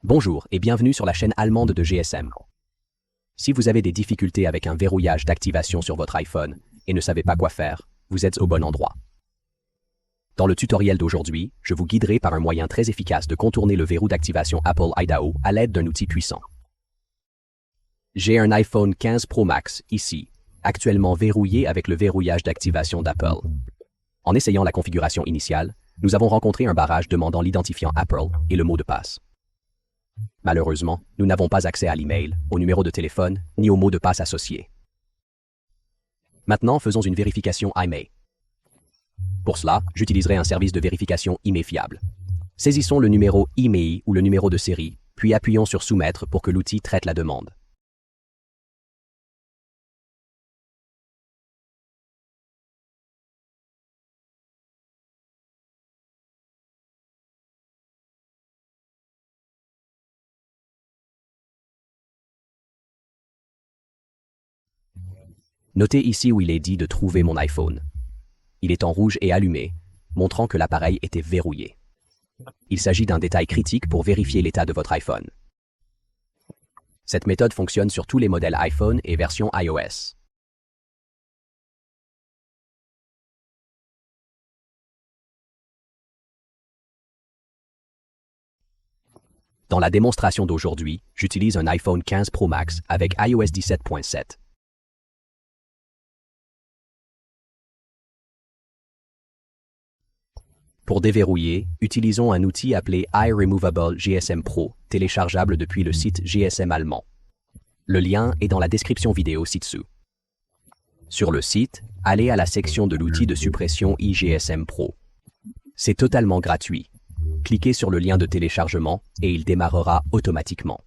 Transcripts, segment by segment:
Bonjour et bienvenue sur la chaîne allemande de GSM. Si vous avez des difficultés avec un verrouillage d'activation sur votre iPhone et ne savez pas quoi faire, vous êtes au bon endroit. Dans le tutoriel d'aujourd'hui, je vous guiderai par un moyen très efficace de contourner le verrou d'activation Apple Idaho à l'aide d'un outil puissant. J'ai un iPhone 15 Pro Max ici, actuellement verrouillé avec le verrouillage d'activation d'Apple. En essayant la configuration initiale, nous avons rencontré un barrage demandant l'identifiant Apple et le mot de passe. Malheureusement, nous n'avons pas accès à l'email, au numéro de téléphone, ni au mot de passe associé. Maintenant, faisons une vérification IMEI. Pour cela, j'utiliserai un service de vérification IMEI fiable. Saisissons le numéro IMEI ou le numéro de série, puis appuyons sur Soumettre pour que l'outil traite la demande. Notez ici où il est dit de trouver mon iPhone. Il est en rouge et allumé, montrant que l'appareil était verrouillé. Il s'agit d'un détail critique pour vérifier l'état de votre iPhone. Cette méthode fonctionne sur tous les modèles iPhone et version iOS. Dans la démonstration d'aujourd'hui, j'utilise un iPhone 15 Pro Max avec iOS 17.7. Pour déverrouiller, utilisons un outil appelé iRemovable GSM Pro, téléchargeable depuis le site GSM allemand. Le lien est dans la description vidéo ci-dessous. Sur le site, allez à la section de l'outil de suppression iGSM Pro. C'est totalement gratuit. Cliquez sur le lien de téléchargement et il démarrera automatiquement.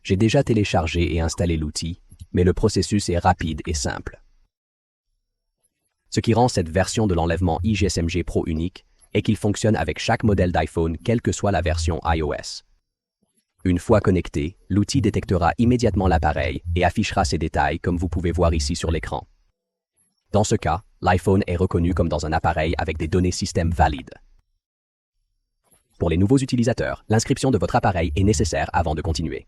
J'ai déjà téléchargé et installé l'outil, mais le processus est rapide et simple. Ce qui rend cette version de l'enlèvement iGSMG Pro unique est qu'il fonctionne avec chaque modèle d'iPhone, quelle que soit la version iOS. Une fois connecté, l'outil détectera immédiatement l'appareil et affichera ses détails comme vous pouvez voir ici sur l'écran. Dans ce cas, l'iPhone est reconnu comme dans un appareil avec des données système valides. Pour les nouveaux utilisateurs, l'inscription de votre appareil est nécessaire avant de continuer.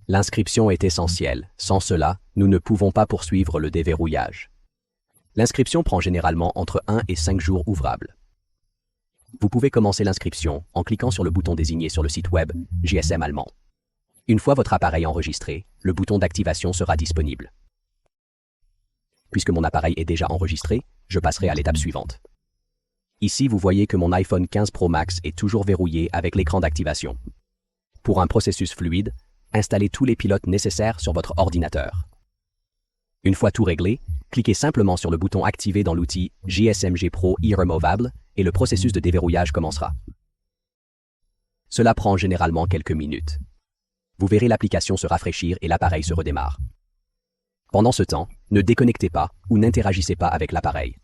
L'inscription est essentielle, sans cela, nous ne pouvons pas poursuivre le déverrouillage. L'inscription prend généralement entre 1 et 5 jours ouvrables. Vous pouvez commencer l'inscription en cliquant sur le bouton désigné sur le site web GSM allemand. Une fois votre appareil enregistré, le bouton d'activation sera disponible. Puisque mon appareil est déjà enregistré, je passerai à l'étape suivante. Ici, vous voyez que mon iPhone 15 Pro Max est toujours verrouillé avec l'écran d'activation. Pour un processus fluide, installez tous les pilotes nécessaires sur votre ordinateur. Une fois tout réglé, cliquez simplement sur le bouton activé dans l'outil GSMG Pro iRemovable et le processus de déverrouillage commencera. Cela prend généralement quelques minutes. Vous verrez l'application se rafraîchir et l'appareil se redémarre. Pendant ce temps, ne déconnectez pas ou n'interagissez pas avec l'appareil.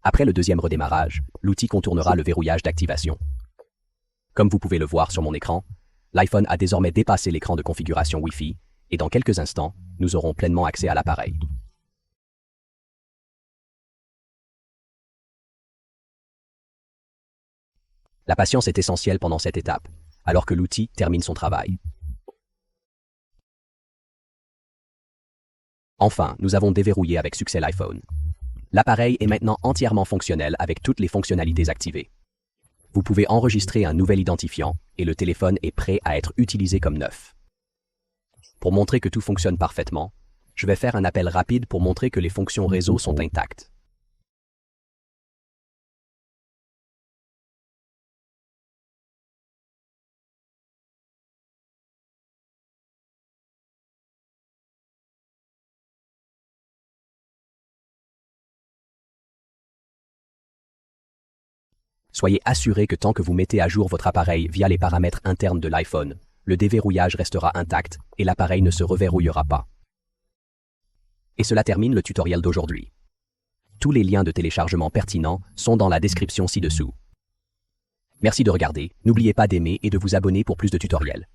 Après le deuxième redémarrage, l'outil contournera le verrouillage d'activation. Comme vous pouvez le voir sur mon écran, l'iPhone a désormais dépassé l'écran de configuration Wi-Fi et dans quelques instants, nous aurons pleinement accès à l'appareil. La patience est essentielle pendant cette étape, alors que l'outil termine son travail. Enfin, nous avons déverrouillé avec succès l'iPhone. L'appareil est maintenant entièrement fonctionnel avec toutes les fonctionnalités activées. Vous pouvez enregistrer un nouvel identifiant et le téléphone est prêt à être utilisé comme neuf. Pour montrer que tout fonctionne parfaitement, je vais faire un appel rapide pour montrer que les fonctions réseau sont intactes. Soyez assuré que tant que vous mettez à jour votre appareil via les paramètres internes de l'iPhone, le déverrouillage restera intact et l'appareil ne se reverrouillera pas. Et cela termine le tutoriel d'aujourd'hui. Tous les liens de téléchargement pertinents sont dans la description ci-dessous. Merci de regarder, n'oubliez pas d'aimer et de vous abonner pour plus de tutoriels.